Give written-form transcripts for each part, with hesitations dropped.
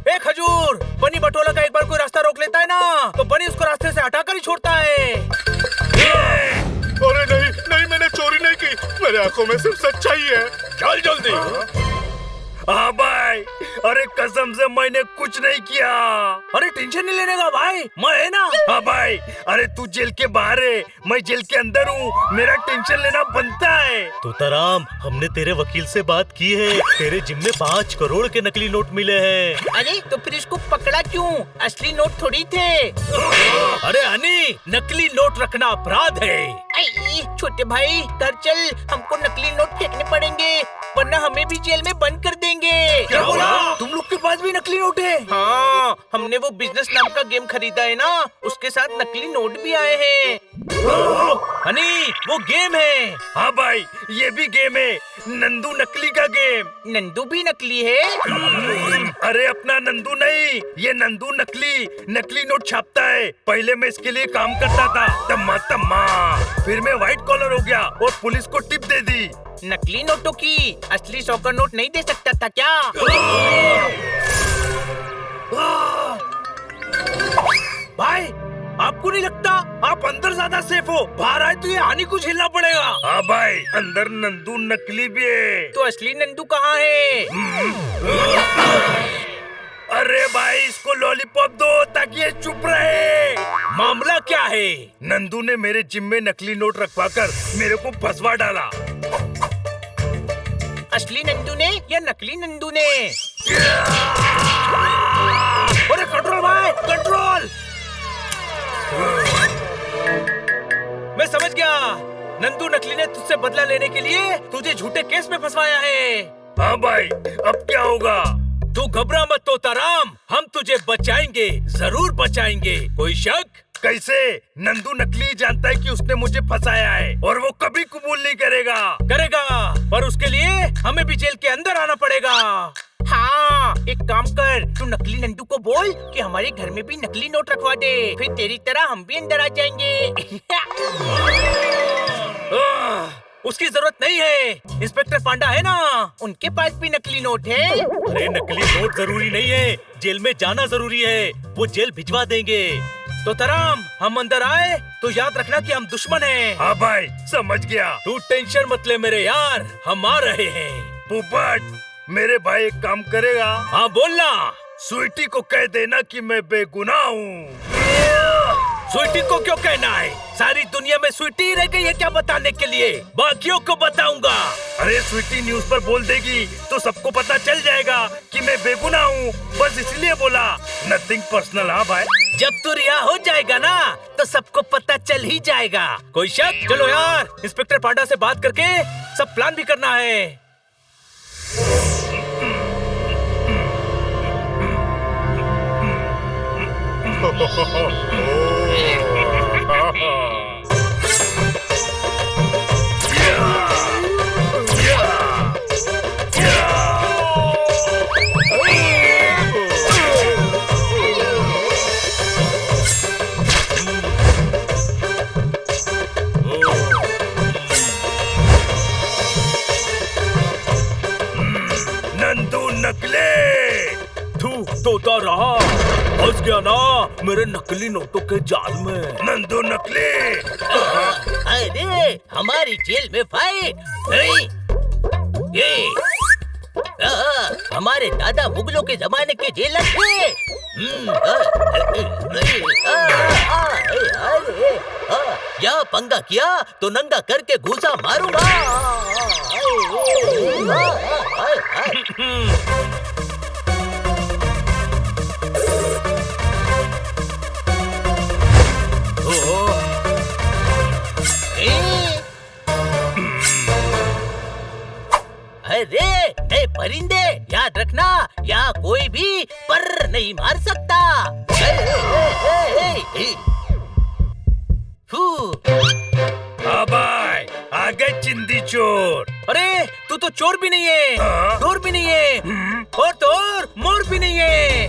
ए खजूर, बनी बटोला का एक बार कोई रास्ता रोक लेता है ना, तो बनी उसको रास्ते से हटाकर ही छोड़ता है। अरे नहीं नहीं, मैंने चोरी नहीं की, मेरे आंखों में सिर्फ सच्चाई है। चल जल्दी। हाँ भाई, अरे कसम से मैंने कुछ नहीं किया। अरे टेंशन नहीं लेने का भाई, मैं है ना। हाँ भाई, अरे तू जेल के बाहर है, मैं जेल के अंदर हूँ, मेरा टेंशन लेना बनता है। तोताराम, हमने तेरे वकील से बात की है, तेरे जिम्मे 5 करोड़ के नकली नोट मिले हैं। अरे तो फिर इसको पकड़ा क्यों? असली नोट थोड़ी थे। अरे हनी, नकली नोट रखना अपराध है। छोटे भाई घर चल, हमको नकली नोट फेंकने पड़ेंगे वरना हमें भी जेल में बंद कर देंगे। क्या बोला? तुम लोग के पास भी नकली नोट है? हाँ, हमने वो बिजनेस नाम का गेम खरीदा है ना, उसके साथ नकली नोट भी आए हैं। हनी, वो गेम है। हाँ भाई, ये भी गेम है, नंदू नकली का गेम। नंदू भी नकली है? अरे अपना नंदू नहीं, ये नंदू नकली नोट छापता है। पहले मैं इसके लिए काम करता था, तम्मा तम्मा, फिर मैं व्हाइट कॉलर हो गया और पुलिस को टिप दे दी। नकली नोटों की असली 100 का नोट नहीं दे सकता था क्या? भाई, आपको नहीं लगता आप अंदर ज्यादा सेफ हो? बाहर आए तो ये हानि को झेलना पड़ेगा। हाँ भाई, अंदर नंदू नकली भी है। तो असली नंदू कहाँ है? अरे भाई, इसको लॉलीपॉप दो ताकि ये चुप रहे। मामला क्या है? नंदू ने मेरे जिम में नकली नोट रखवाकर मेरे को फंसवा डाला। असली नंदू ने या नकली नंदू ने? अरे कंट्रोल भाई, कंट्रोल। मैं समझ गया, नंदू नकली ने तुझसे बदला लेने के लिए तुझे झूठे केस में फंसवाया है। हाँ भाई, अब क्या होगा? तू घबरा मत तोताराम, हम तुझे बचाएंगे, जरूर बचाएंगे। कोई शक? कैसे? नंदू नकली जानता है कि उसने मुझे फंसाया है और वो कभी कबूल नहीं करेगा, पर उसके लिए हमें भी जेल के अंदर आना पड़ेगा। हाँ, एक काम कर, तू नकली नंदू को बोल कि हमारे घर में भी नकली नोट रखवा दे, फिर तेरी तरह हम भी अंदर आ जाएंगे। उसकी जरूरत नहीं है, इंस्पेक्टर पांडा है ना, उनके पास भी नकली नोट है। अरे नकली नोट जरूरी नहीं है, जेल में जाना जरूरी है, वो जेल भिजवा देंगे। तो तराम, हम अंदर आए तो याद रखना कि हम दुश्मन हैं। हाँ भाई, समझ गया। तू टेंशन मत ले मेरे यार, हम आ रहे हैं। पोपट, मेरे भाई एक काम करेगा? हाँ बोलना। स्वीटी को कह देना कि मैं बेगुनाह हूँ। स्वीटी को क्यों कहना है? सारी दुनिया में स्वीटी ही रह गई है क्या बताने के लिए? बाकियों को बताऊंगा। अरे स्वीटी न्यूज़ पर बोल देगी तो सबको पता चल जाएगा कि मैं बेगुनाह हूँ, बस इसलिए बोला, नथिंग पर्सनल। हाँ भाई, जब तू रिहा हो जाएगा ना तो सबको पता चल ही जाएगा। कोई शक? चलो यार, इंस्पेक्टर पांडा से बात करके सब प्लान भी करना है। नंदू नकले। तू तोता रहा, फंस गया ना मेरे नकली नोटों के जाल में। नंदू नकली। अरे हमारी जेल में फाइट। ये हमारे दादा मुगलों के जमाने के जेलर थे। या पंगा किया तो नंगा करके घूसा मारूंगा। अरे ए परिंदे, याद रखना, यहाँ कोई भी पर नहीं मार सकता। हाँ भाई, आ गए चिंदी चोर। अरे तू तो चोर भी नहीं है, चोर भी नहीं है, और तो और मोर भी नहीं है।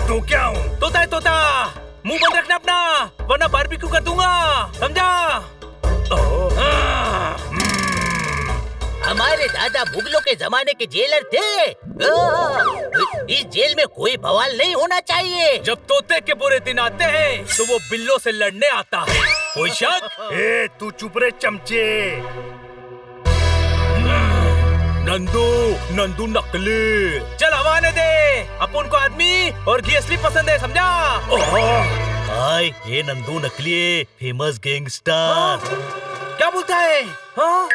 तो क्या हूँ? तोता है तोता। मुंह बंद रखना अपना, वरना बारबेक्यू कर दूंगा, समझा? हमारे दादा मुगलों के जमाने के जेलर थे। इस जेल में कोई बवाल नहीं होना चाहिए। जब तोते के बुरे दिन आते हैं तो वो बिल्लों से लड़ने आता है। कोई शक? ए तू चुप रहे चमचे। नंदू नकली। चल हवा आने दे। अपन को आदमी और घी असली पसंद है, समझा? हाय, ये नंदू नकली है, फेमस गैंगस्टर। क्या बोलता है? हाँ?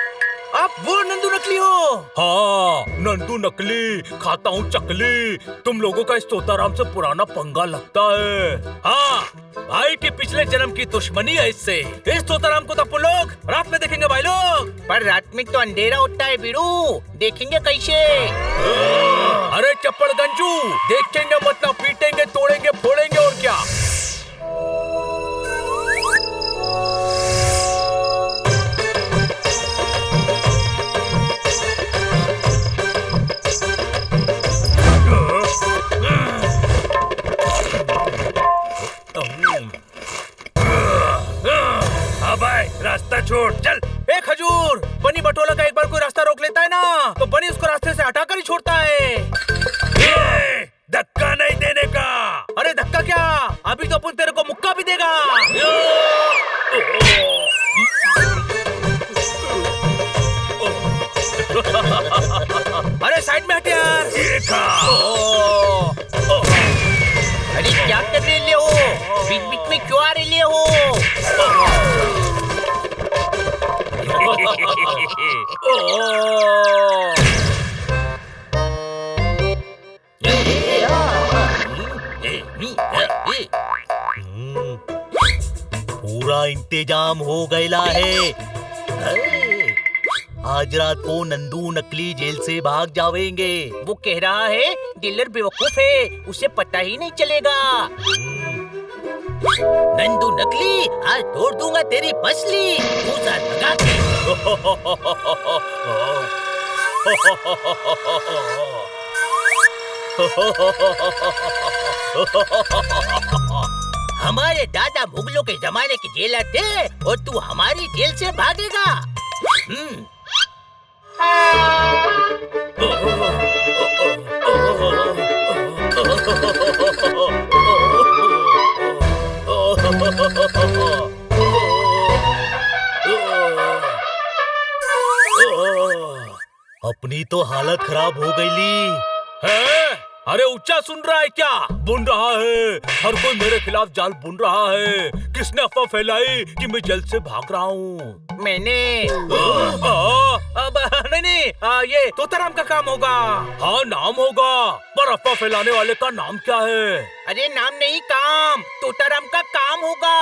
आप वो नंदू नकली हो? हाँ, नंदू नकली, खाता हूँ चकली। तुम लोगों का इस तोताराम से पुराना पंगा लगता है। हाँ, भाई की पिछले जन्म की दुश्मनी है इससे। इस तोताराम को तो अपन लोग रात में देखेंगे भाई लोग। पर रात में तो अंधेरा होता है बीड़ू, देखेंगे कैसे? अरे चप्पड़ गंजू, देखेंगे मतलब पीटेंगे, तोड़ेंगे, फोड़ेंगे और क्या। रास्ता छोड़ चल। ए खजूर, बनी बटोला का एक बार कोई रास्ता रोक लेता है ना तो बनी उसको रास्ते से हटाकर ही छोड़ता है। धक्का नहीं देने का। अरे धक्का क्या, अभी तो अपन तेरे को मुक्का भी देगा। अरे साइड में हट यार। अरे क्या कर रहे हो, बीच बीच में क्यों आ रहे हो? पूरा इंतजाम हो गया है। आज रात को नंदू नकली जेल से भाग जावेंगे। वो कह रहा है डीलर बेवकूफ है, उसे पता ही नहीं चलेगा। नंदू नकली, आज तोड़ दूंगा तेरी पसली, पूजा लगा के। हमारे दादा मुगलों के जमाने के जेलर थे और तू हमारी जेल से भागेगा। अपनी तो हालत खराब हो गई ली है। अरे ऊंचा सुन रहा है क्या? बुन रहा है, हर कोई मेरे खिलाफ जाल बुन रहा है। किसने अफवाह फैलाई कि मैं जेल से भाग रहा हूँ? मैंने। अब नहीं, ये तोताराम का काम होगा। हाँ नाम होगा, पर अफवाह फैलाने वाले का नाम क्या है? अरे नाम नहीं, काम। तोताराम का काम होगा।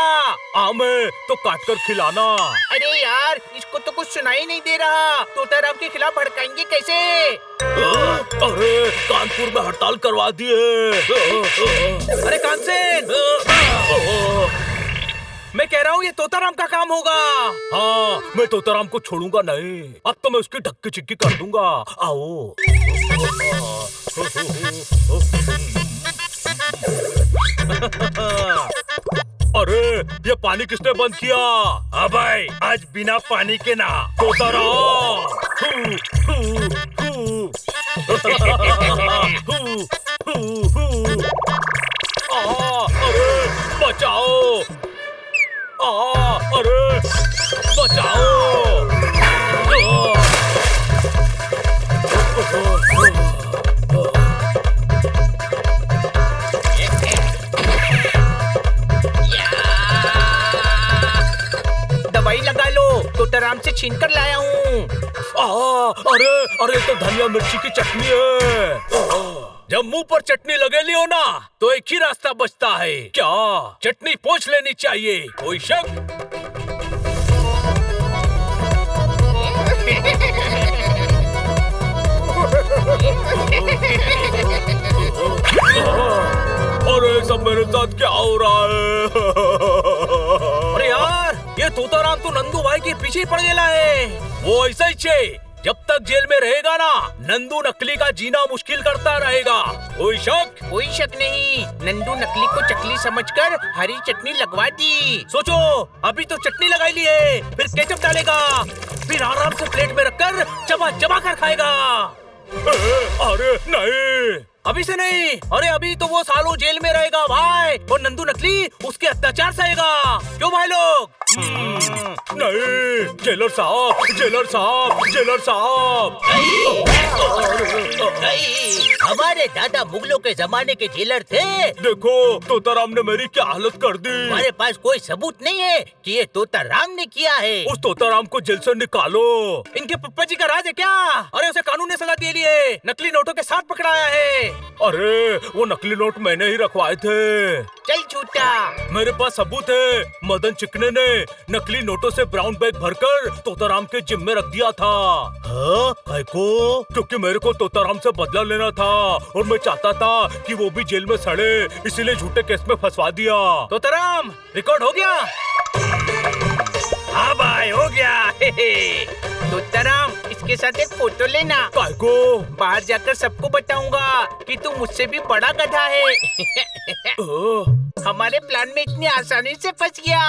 आमे तो काट कर खिलाना। अरे यार, इसको तो कुछ सुनाई नहीं दे रहा। तोताराम के खिलाफ भड़काएंगे कैसे? अरे कानपुर में हड़ताल करवा दिए। अरे कानसेन, मैं कह रहा हूँ ये तोताराम का काम होगा। हाँ, मैं तोताराम को छोड़ूंगा नहीं। अब तो मैं उसकी ढक्की चिक्की कर दूंगा। आओ। अरे ये पानी किसने बंद किया? हाँ भाई, आज बिना पानी के ना। तोताराम। अरे बचाओ। अरे बचाओ। दवाई लगा लो, तोताराम से छीन कर लाया हूँ। अरे तो धनिया मिर्ची की चटनी है। जब मुंह पर चटनी लगे लियो ना तो एक ही रास्ता बचता है। क्या चटनी पोंछ लेनी चाहिए? कोई शक? अरे सब मेरे साथ क्या हो रहा है? अरे यार, ये तोताराम तो नंदू भाई के पीछे ही पड़ गया है। वो ऐसा ही छे, जब तक जेल में रहेगा ना नंदू नकली का जीना मुश्किल करता रहेगा। कोई शक? कोई शक नहीं। नंदू नकली को चकली समझकर हरी चटनी लगवा दी। सोचो, अभी तो चटनी लगाई ली है, फिर केचप डालेगा, फिर आराम से प्लेट में रखकर चबा चबा कर खाएगा। अरे नहीं, अभी से नहीं। अरे अभी तो वो सालों जेल में रहेगा भाई, और नंदू नकली उसके अत्याचार सहेगा। क्यों भाई लोग? नहीं, जेलर साहब, जेलर साहब, जेलर साहब। हमारे दादा मुगलों के जमाने के जेलर थे। देखो तोताराम ने मेरी क्या हालत कर दी। हमारे पास कोई सबूत नहीं है कि ये तोताराम ने किया है। उस तोताराम को जेल से निकालो। इनके पप्पा जी का राज है क्या? अरे उसे कानून ने सजा दे दी है, नकली नोटों के साथ पकड़ाया है। अरे वो नकली नोट मैंने ही रखवाए थे। चल छूटा। मेरे पास सबूत है, मदन चिकने ने नकली नोटों से ब्राउन बैग भरकर तोताराम के जिम में रख दिया था। हाँ, काय को? क्योंकि मेरे को तोताराम से बदला लेना था और मैं चाहता था कि वो भी जेल में सड़े, इसीलिए झूठे केस में फंसवा दिया। तोताराम रिकॉर्ड हो गया? हाँ भाई हो गया। तोताराम इसके साथ एक फोटो लेना। काय को? बाहर जाकर सबको बताऊंगा कि तू मुझसे भी बड़ा गधा है। हमारे प्लान में इतनी आसानी से फंस गया।